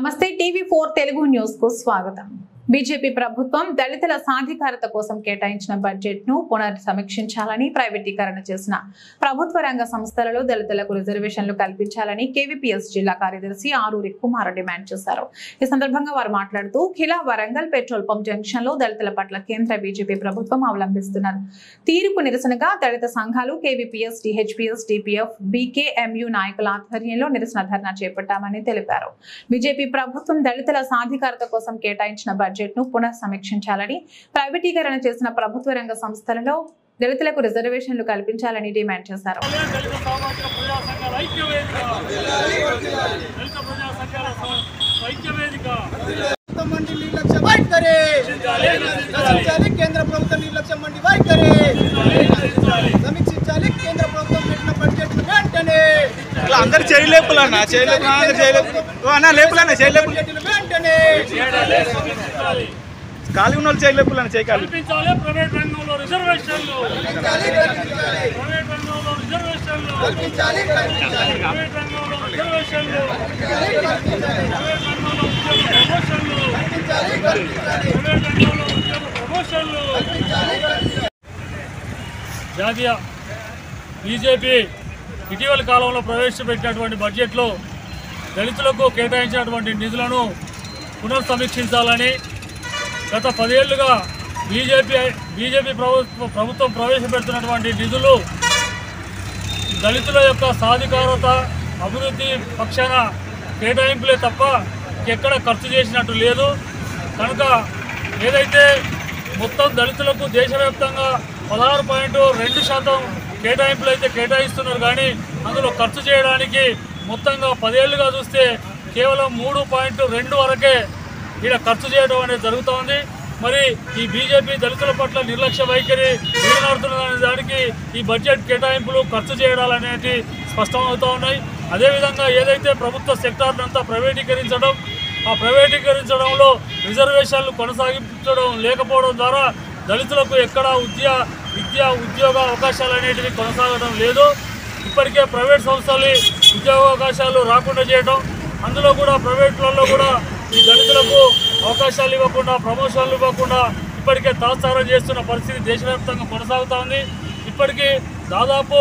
నమస్తే టీవీ4 తెలుగు న్యూస్ కు స్వాగతం। బీజేపీ ప్రభుత్వం దళితుల సాధికారత కోసం కేటాయించిన బడ్జెట్ ను పునర్సమీక్షించాలని, ప్రైవేటీకరణ చేసిన ప్రభుత్వ రంగ సంస్థలలో దళితులకు రిజర్వేషన్లు కల్పించాలని కేవీపీఎస్ జిల్లా కార్యదర్శి ఆరూరి కుమార్ డిమాండ్ చేశారు। ఈ సందర్భంగా వారు మాట్లాడుతూ Khila Warangal petrol pump junction లో దళితుల పట్ల కేంద్ర బీజేపీ ప్రభుత్వం అవలంబిస్తున్న తీరుకు నిరసనగా దళిత సంఘాలు కేవీపీఎస్, టీహెచ్పీఎస్, టీపీఎఫ్, బీకేఎంయూ నాయకుల ఆధ్వర్యంలో నిరసన ధర్నా చేపట్టామని తెలిపారు। బీజేపీ ప్రభుత్వం దళితుల సాధికారత కోసం కేటాయించిన బడ్జెట్ ను పునఃసమీక్షించాలని, ప్రైవేటీకరణ చేసిన ప్రభుత్వ రంగ సంస్థలలో దళితులకు రిజర్వేషన్లు కల్పించాలని డిమాండ్ చేశారు। అందరు చేయలేపులన్నా ఖాళీ ఉన్న వాళ్ళు చేయలేపులన్నా చేయకాలి। ప్రైవేట్ రంగంలో రిజర్వేషన్లు, ప్రైవేట్ రంగంలో రిజర్వేషన్లు, ప్రైవేట్ రంగంలో రిజర్వేషన్లు, ప్రైవేట్ రంగంలో ప్రమోషన్లు, ప్రైవేట్ రంగంలో ప్రమోషన్లు। జాతీయ బీజేపీ ఇటీవల కాలంలో ప్రవేశపెట్టినటువంటి బడ్జెట్లో దళితులకు కేటాయించినటువంటి నిధులను పునర్సమీక్షించాలని, గత 10 ఏళ్లుగా బీజేపీ ప్రభుత్వం ప్రవేశపెడుతున్నటువంటి నిధులు దళితుల యొక్క సాధికారత, అభివృద్ధి పక్షాన కేటాయింపులే తప్ప ఎక్కడ ఖర్చు చేసినట్టు లేదు। కనుక ఏదైతే మొత్తం దళితులకు దేశవ్యాప్తంగా 16.2% కేటాయింపులు అయితే కేటాయిస్తున్నారు, కానీ అందులో ఖర్చు చేయడానికి మొత్తంగా 10 ఏళ్లుగా చూస్తే కేవలం 3.2 వరకే ఇక్కడ ఖర్చు చేయడం అనేది జరుగుతోంది। మరి ఈ బీజేపీ దళితుల పట్ల నిర్లక్ష్య వైఖరి వీలనాడుతున్న దానికి ఈ బడ్జెట్ కేటాయింపులు ఖర్చు చేయడాలు అనేవి స్పష్టమవుతూ ఉన్నాయి। అదేవిధంగా ఏదైతే ప్రభుత్వ సెక్టార్నంతా ప్రైవేటీకరించడం, ఆ ప్రైవేటీకరించడంలో రిజర్వేషన్లు కొనసాగించడం లేకపోవడం ద్వారా దళితులకు ఎక్కడ విద్యా ఉద్యోగ అవకాశాలు అనేటివి కొనసాగడం లేదు। ఇప్పటికే ప్రైవేట్ సంస్థలు ఉద్యోగావకాశాలు రాకుండా చేయడం, అందులో కూడా ప్రైవేట్లలో కూడా ఈ దళితులకు అవకాశాలు ఇవ్వకుండా, ప్రమోషన్లు ఇవ్వకుండా ఇప్పటికే తాత్సారం చేస్తున్న పరిస్థితి దేశవ్యాప్తంగా కొనసాగుతూ ఉంది। ఇప్పటికీ దాదాపు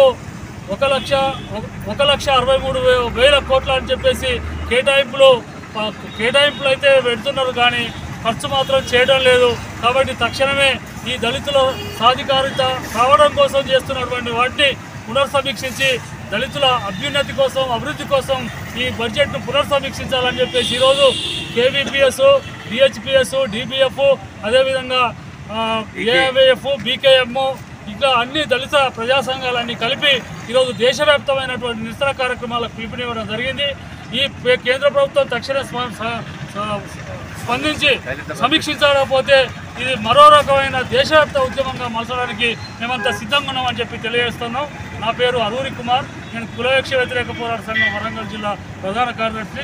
1,63,000 కోట్ల అని చెప్పేసి కేటాయింపులు అయితే పెడుతున్నారు, కానీ ఖర్చు మాత్రం చేయడం లేదు। కాబట్టి తక్షణమే ఈ దళితుల సాధికారత కావడం కోసం చేస్తున్నటువంటి వాటిని పునర్సమీక్షించి దళితుల అభ్యున్నతి కోసం, అభివృద్ధి కోసం ఈ బడ్జెట్ను పునర్సమీక్షించాలని చెప్పేసి ఈరోజు కేవీపీఎస్, టీహెచ్పీఎస్, డీబీఎఫ్, అదేవిధంగా ఏఐవైఎఫ్, బీకేఎం, ఇంకా అన్ని దళిత ప్రజా సంఘాలన్నీ కలిపి ఈరోజు దేశవ్యాప్తమైనటువంటి నిరసన కార్యక్రమాలకు పిలుపునివ్వడం జరిగింది। ఈ కేంద్ర ప్రభుత్వం తక్షణ స్పందించి సమీక్షించకపోతే ఇది మరో రకమైన దేశవ్యాప్త ఉద్యమంగా మలచడానికి మేమంతా సిద్ధంగా ఉన్నామని చెప్పి తెలియజేస్తున్నాం। నా పేరు ఆరూరి కుమార్, నేను కుల వివక్ష వ్యతిరేక పోరాట సంఘం వరంగల్ జిల్లా ప్రధాన కార్యదర్శి।